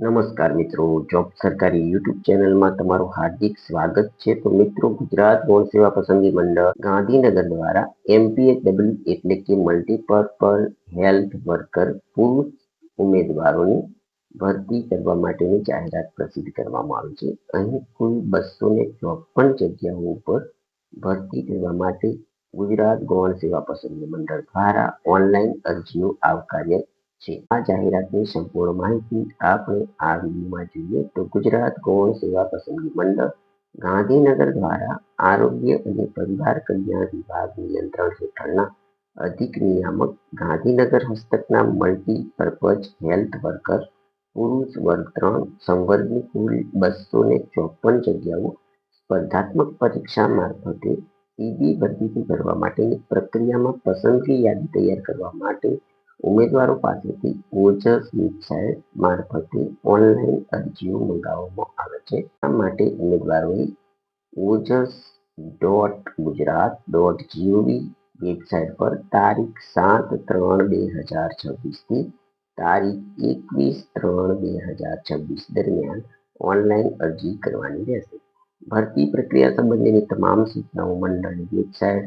નમસ્કાર મિત્રો, જોબ સરકારી યુટ્યુબ ચેનલમાં તમારું હાર્દિક સ્વાગત છે. તો મિત્રો, ગુજરાત ગૌણ સેવા પસંદગી મંડળ ગાંધીનગર દ્વારા MPHW એટલે કે મલ્ટીપર્પઝ હેલ્થ વર્કર પુરુષ ઉમેદવારોની ભરતી કરવા માટેની જાહેરાત પ્રસિદ્ધ કરવામાં આવી છે. અહીં કુલ 254 જગ્યાઓ ઉપર ભરતી કરવા માટે ગુજરાત ગૌણ સેવા પસંદગી મંડળ દ્વારા ઓનલાઈન અરજીઓ આવકાર્ય છે. આ જાહેરાતની સંપૂર્ણ માહિતી આપણે આ વિડીયોમાં જોઈએ તો ગુજરાત ગૌણ સેવા પસંદગી મંડળ ગાંધીનગર દ્વારા આરોગ્ય અને પરિવાર કલ્યાણ વિભાગ નિયંત્રણ હેઠળના અધિક નિયામક ગાંધીનગર હસ્તકના મલ્ટીપર્પઝ હેલ્થ વર્કર પુરુષ વર્ગ 3 સંવર્ગની કુલ 254 જગ્યાઓ સ્પર્ધાત્મક પરીક્ષા મારફતે સીધી ભરતીથી ભરવા માટેની પ્રક્રિયામાં પસંદગી યાદી તૈયાર કરવા માટે ઉમેદવારો પાસેથી ઓજસ વેબસાઇટ મારફતે ઓનલાઈન અરજીઓ મંગાવવામાં આવે છે. આ માટે ઉમેદવારોએ ojas.gujarat.gov વેબસાઇટ પર તારીખ 7/3/2026 થી તારીખ 21/3/2026 દરમિયાન ઓનલાઈન અરજી કરવાની રહેશે. ભરતી પ્રક્રિયા સંબંધીની તમામ સૂચનાઓ મંડળની વેબસાઇટ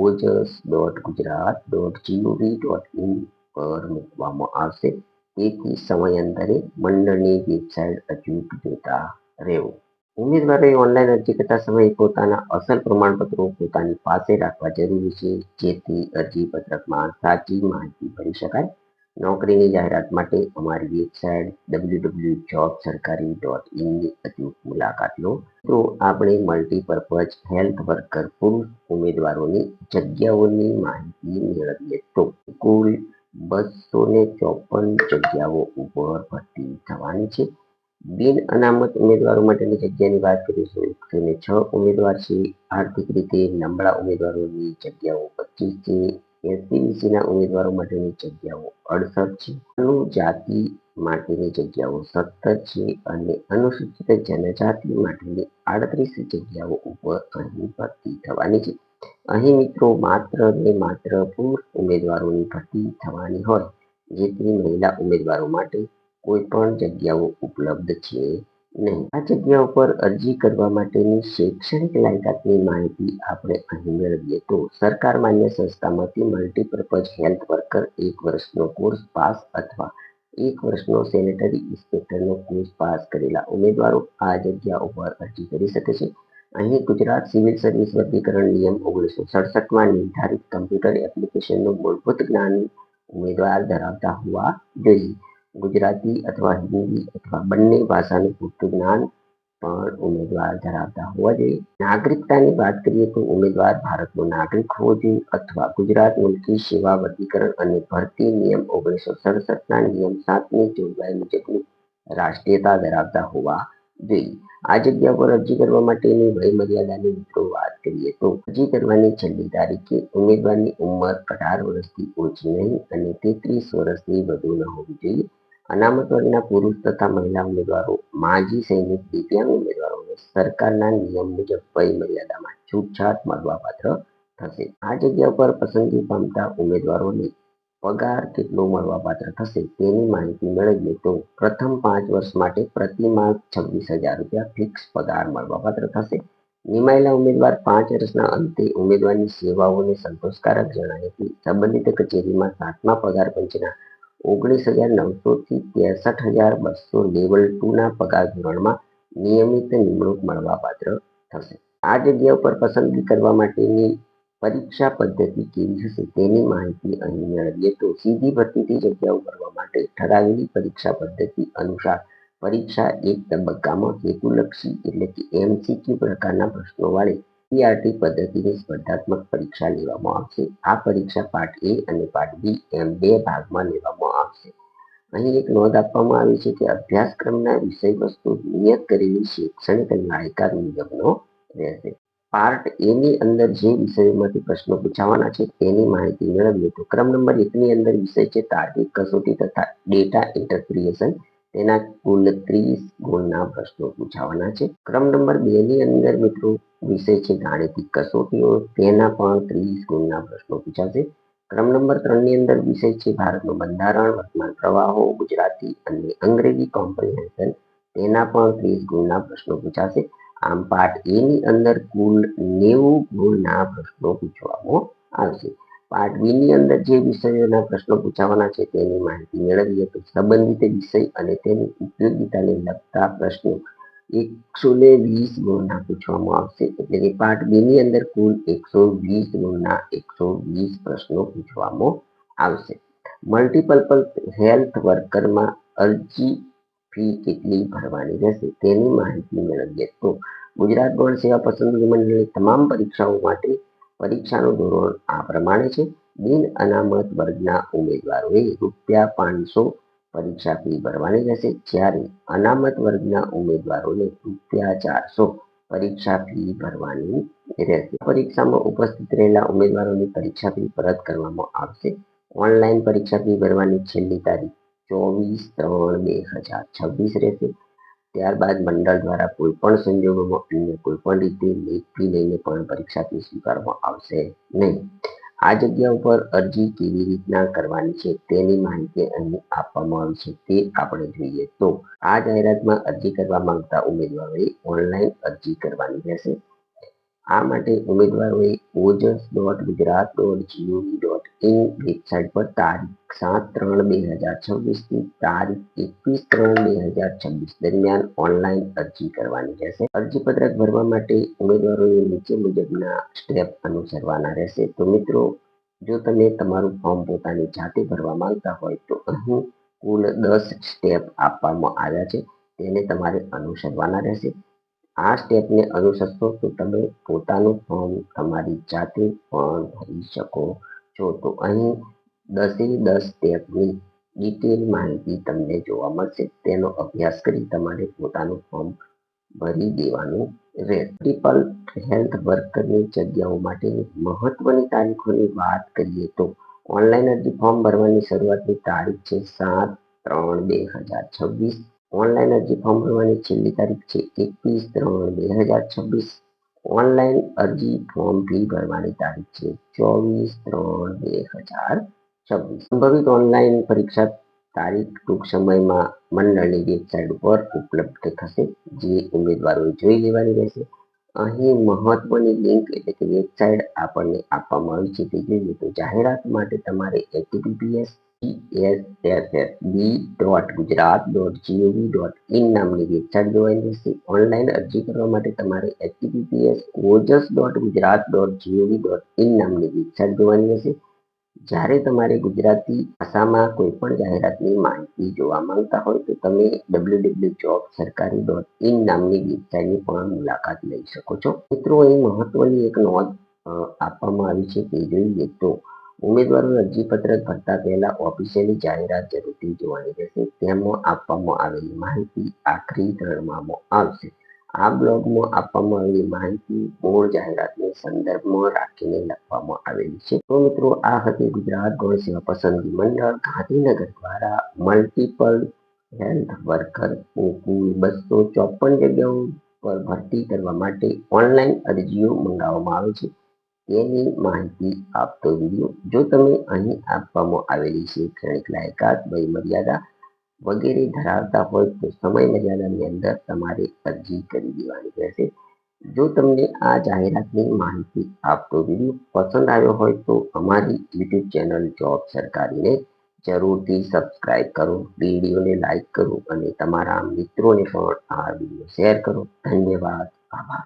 ojas.gujarat.gov.in પર મૂકવામાં આવશે. તેથી સમયાંતરે મંડળની વેબસાઇટ અચૂક જોતા રહેવું. ઉમેદવારોએ ઓનલાઈન અરજી કરતા સમયે પોતાના અસલ પ્રમાણપત્રો પોતાની પાસે રાખવા જરૂરી છે, જેથી અરજી પત્રકમાં સાચી માહિતી ભરી શકાય. નોકરીની જાહેરાત માટે અમારી વેબસાઇટ www.jobsarkari.in ની અચૂક મુલાકાત લો. તો આપણે મલ્ટીપર્પઝ હેલ્થ વર્કર પુરુષ ઉમેદવારોની જગ્યાઓની માહિતી મેળવીએ તો કુલ 254 જગ્યાઓ ઉપર ભરતી થવાની છે. બિન અનામત ઉમેદવારો માટેની જગ્યાની વાત કરીશું 106 ઉમેદવાર છે. આર્થિક રીતે નબળા ઉમેદવારોની જગ્યાઓ 25 છે. SC/BC ઉમેદવારો માટેની જગ્યાઓ 68 છે. અનુજાતિ માટેની જગ્યાઓ 17 છે અને અનુસૂચિત જનજાતિ માટેની 38 જગ્યાઓ ઉપર અહીં ભરતી થવાની છે. અહીં મિત્રો માત્ર ને માત્ર પુરુષ ઉમેદવારોની ભરતી થવાની હોય, જેથી મહિલા ઉમેદવારો માટે કોઈ પણ જગ્યાઓ ઉપલબ્ધ છે નહીં. આ જગ્યા ઉપર અરજી કરવા માટેની શૈક્ષણિક લાયકાતની માહિતી આપણે અહીં મેળવીએ તો સરકાર માન્ય સંસ્થામાંથી મલ્ટીપર્પઝ હેલ્થ વર્કર 1 વર્ષનો કોર્સ પાસ અથવા 1 વર્ષનો સેનેટરી ઇન્સ્પેક્ટરનો કોર્સ પાસ કરેલા ઉમેદવારો આ જગ્યા ઉપર અરજી કરી શકે છે. અહીં ગુજરાત સિવિલ સર્વિસ વર્ગીકરણ નિયમ 1967માં નિર્ધારિત કમ્પ્યુટર એપ્લિકેશનનું મૂળભૂત જ્ઞાન ઉમેદવાર ધરાવતા હોવા જોઈએ. ગુજરાતી અથવા હિન્દી અથવા બંને ભાષાનું પૂરતું જ્ઞાન પણ ઉમેદવાર ધરાવતા હોવા જોઈએ. નાગરિકતાની વાત કરીએ તો ઉમેદવાર ભારતનો નાગરિક હોવો જોઈએ અથવા ગુજરાત મુલ્કી સેવા વર્ગીકરણ અને ભરતી નિયમ 1967ના નિયમ 7ની જોગવાઈ મુજબની રાષ્ટ્રીયતા ધરાવતા હોવા જોઈએ. આ જગ્યા પર અરજી કરવા માટેની વય મર્યાદાની મિત્રો વાત કરીએ તો અરજી કરવાની છેલ્લી તારીખે ઉમેદવારની ઉંમર 18 વર્ષથી ઓછી નહીં અને 33 વર્ષથી વધુ ન હોવી જોઈએ. અનામત વર્ગના પુરુષ તથા મહિલા ઉમેદવારો, માજી સૈનિક, દિવ્યાંગ ઉમેદવારોને સરકારના નિયમ મુજબ વય મર્યાદામાં છૂટછાટ મળવાપાત્ર થશે. આ જગ્યા પર પસંદગી પામતા ઉમેદવારોને પગાર કેટલો મળવાપાત્ર થશે તેની માહિતી મેળવીએ તો પ્રથમ 5 વર્ષ માટે પ્રતિ માહ 26,000 રૂપિયા ફિક્સ પગાર મળવાપાત્ર થશે. નિમાયેલા ઉમેદવાર 5 વર્ષના અંતે ઉમેદવારની સેવાઓને સંતોષકારક જણાયથી સંબંધિત કચેરીમાં 7મા પગાર પંચના 19,900 થી 63,200 લેવલ 2ના પગાર ધોરણમાં નિયમિત નિમણૂક મળવાપાત્ર થશે. આ જગ્યા ઉપર પસંદગી કરવા માટેની પરીક્ષા પદ્ધતિ કેવી હશે તેની માહિતી અહીં મેળવીએ તો સીધી ભરતીથી જગ્યાઓ ભરવા માટે ઠરાવેલી પરીક્ષા પદ્ધતિ અનુસાર પરીક્ષા એક તબક્કામાં હેતુલક્ષી એટલે કે MCQ પ્રકારના પ્રશ્નો વાળી CRT પદ્ધતિની સ્પર્ધાત્મક પરીક્ષા લેવામાં આવશે. આ પરીક્ષા પાર્ટ A અને પાર્ટ B એમ 2 ભાગમાં લેવામાં આવશે. અહીં એક નોંધ આપવામાં આવી છે કે અભ્યાસક્રમના વિષયવસ્તુ નિયત કરેલી શૈક્ષણિક લાયકાત મુજબનો રહેશે. પાર્ટ A ની અંદર જે વિષયોમાંથી પ્રશ્નો પૂછાવાના છે તેની માહિતી મેળવીએ તો ક્રમ નંબર 1ની અંદર વિષય છે તાર્કિક કસોટી તથા ડેટા ઇન્ટરપ્રિટેશન. તેના કુલ 30 ગુણના પ્રશ્નો પૂછાવાના છે. ક્રમ નંબર 2ની અંદર મિત્રો વિષય છે ગાણિતિક કસોટીઓ. તેના પણ 30 ગુણના પ્રશ્નો પૂછાશે. ક્રમ નંબર 3ની અંદર વિષય છે ભારતનું બંધારણ, વર્તમાન પ્રવાહો, ગુજરાતી અને અંગ્રેજી કોમ્પ્રિહેન્શન. તેના પણ 30 ગુણના પ્રશ્નો પૂછાશે. આમ પાર્ટ એ ની અંદર કુલ 90 ગુણના પ્રશ્નો પૂછવામાં આવશે. પાર્ટ બી ની અંદર જે વિષયોના પ્રશ્નો પૂછાવાના છે તેની માહિતી મેળવીએ તો સંબંધિત વિષય અને તેની ઉપયોગિતાને લગતા પ્રશ્નો 120 ગુણના પૂછવામાં આવશે. એટલે કે પાર્ટ બી ની અંદર કુલ 120 ગુણના 120 પ્રશ્નો પૂછવામાં આવશે. મલ્ટીપર્પઝ હેલ્થ વર્કરમાં અરજી ફી કેટલી ભરવાની રહેશે તેની માહિતી મેળવીએ તો ગુજરાત ગૌણ સેવા પસંદગી મંડળની તમામ પરીક્ષાઓ માટે પરીક્ષાનું ધોરણ આ પ્રમાણે છે. બિન અનામત વર્ગના ઉમેદવારોએ ₹500 પરીક્ષા ફી ભરવાની રહેશે, જ્યારે અનામત વર્ગના ઉમેદવારોને ₹400 પરીક્ષા ફી ભરવાની રહેશે. પરીક્ષામાં ઉપસ્થિત રહેલા ઉમેદવારોની પરીક્ષા ફી પરત કરવામાં આવશે. ઓનલાઈન પરીક્ષા ફી ભરવાની છેલ્લી તારીખ 24/3/2026 રહેશે. ત્યારબાદ મંડળ દ્વારા કોઈ પણ સંજોગોમાં અન્ય કોઈ પણ રીતે લેટ ફી લઈને પણ પરીક્ષા ફી સ્વીકારવામાં આવશે નહીં. આ જગ્યા ઉપર અરજી કેવી રીતના કરવાની છે તેની માહિતી અહીં આપવામાં આવી છે તે આપણે જોઈએ તો આ જાહેરાતમાં અરજી કરવા માંગતા ઉમેદવારોએ ઓનલાઈન અરજી કરવાની રહેશે. આ માટે ઉમેદવારોએ ojas.gujarat.gov.in વેબસાઇટ પર તારીખ 7/3/2026 થી તારીખ 21/3/2026 દરમિયાન ઓનલાઈન અરજી કરવાની રહેશે. અરજીપત્રક ભરવા માટે ઉમેદવારોએ નીચે મુજબના સ્ટેપ અનુસરવાના રહેશે. તો મિત્રો, જો તમે તમારું ફોર્મ પોતાની જાતે ભરવા માંગતા હોય તો અહીં કુલ 10 સ્ટેપ આપવામાં આવ્યા છે, તેને તમારે અનુસરવાના રહેશે. આ સ્ટેપને અનુસરશો તો તમે પોતાનું ફોર્મ તમારી જાતે પણ ભરી શકો છો. તો અહીં 10 સ્ટેપની ડિટેલ માહિતી તમને જોવા મળશે. તેનો અભ્યાસ કરી તમારે પોતાનું ફોર્મ ભરી દેવાનું રહેશે. મલ્ટીપલ હેલ્થ વર્કરની જગ્યાઓ માટેની મહત્વની તારીખોની વાત કરીએ તો ઓનલાઈન અરજી ફોર્મ ભરવાની શરૂઆતની તારીખ છે 7/3/2026. ઓનલાઈન અરજી ફોર્મ ભરવાની છેલ્લી તારીખ છે 21/3/2026. ઓનલાઈન અરજી ફોર્મ ફી ભરવાની તારીખ છે 24/3/2026. સંભવિત ઓનલાઈન પરીક્ષા તારીખ ટૂંક સમયમાં મંડળની વેબસાઇટ ઉપર ઉપલબ્ધ થશે, જે ઉમેદવારોએ જોઈ લેવાની રહેશે. અહીં મહત્વની લિંક એટલે કે વેબસાઇટ આપણને આપવામાં આવી છે તે જોઈએ તો જાહેરાત માટે તમારે https://bb.gujarat.gov.in નામની વેબસાઇટ જોવાની રહેશે. ઓનલાઈન અરજી કરવા માટે તમારે https://ojas.gujarat.gov.in નામની વેબસાઇટ જોવાની રહેશે. જ્યારે તમારે ગુજરાતી ભાષામાં કોઈ પણ જાહેરાતની માહિતી જોવા માંગતા હોય તો તમે www.jobsarkari.in નામની વેબસાઇટની પણ મુલાકાત લઈ શકો છો. મિત્રો, અહીં મહત્વની એક નોંધ આપવામાં આવી છે તે જોઈએ તો ઉમેદવારોએ અરજીપત્રક ભરતા પહેલા ઓફિશિયલી જાહેરાત જરૂરથી જોવાની રહેશે. તેમાં આપવામાં આવેલી માહિતી આખરી ધરવામાં આવશે. આ બ્લોગમાં આપવામાં આવેલી માહિતી મૂળ જાહેરાતને સંદર્ભમાં રાખીને લખવામાં આવેલી છે. તો મિત્રો, આ હતી ગુજરાત ગૌણ સેવા પસંદગી મંડળ ગાંધીનગર દ્વારા મલ્ટીપલ હેલ્થ વર્કરની કુલ 254 જગ્યાઓ પર ભરતી કરવા માટે ઓનલાઈન અરજીઓ મંગાવવામાં આવે છે તેની માહિતી આપતો વિડીયો. જો તમે અહીં આપવામાં આવેલી શૈક્ષણિક લાયકાત, વય મર્યાદા વગેરે ધરાવતા હોય તો સમય મર્યાદાની અંદર તમારે અરજી કરી દેવાની રહેશે. જો તમને આ જાહેરાતની માહિતી આપતો વિડીયો પસંદ આવ્યો હોય તો અમારી યુટ્યુબ ચેનલ જોબ સરકારીને જરૂરથી સબસ્ક્રાઇબ કરો, વિડીયોને લાઈક કરો અને તમારા મિત્રોને પણ આ વિડીયો શેર કરો. ધન્યવાદ. આભાર.